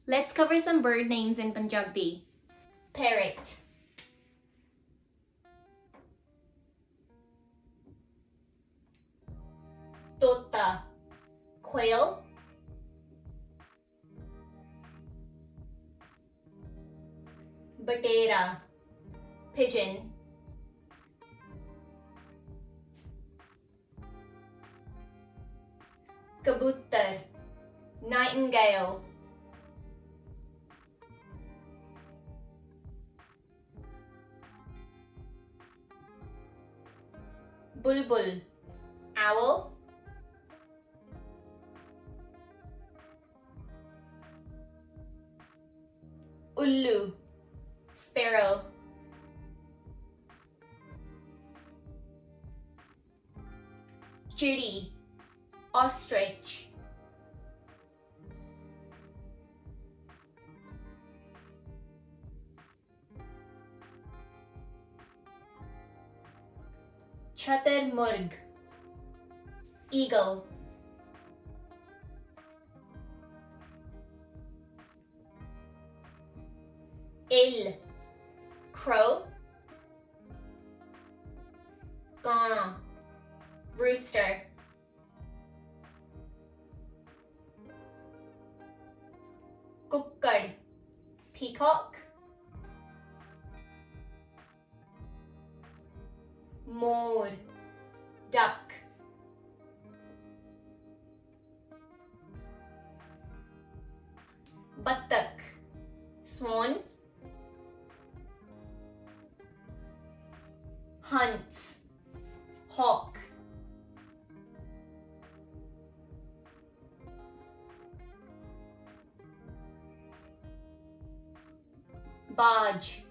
Let's cover some bird names in Punjabi. Parrot. Tota. Quail. Batera. Pigeon. Kabuttar. Nightingale. Bulbul. Owl. Ullu. Sparrow. Chidi. Ostrich. Chaturmurg. Eagle. Il. Crow. Gaa. Rooster. Kukkad. Peacock. Mor. Duck. Battak. Swan. Hunts. Hawk. Barge.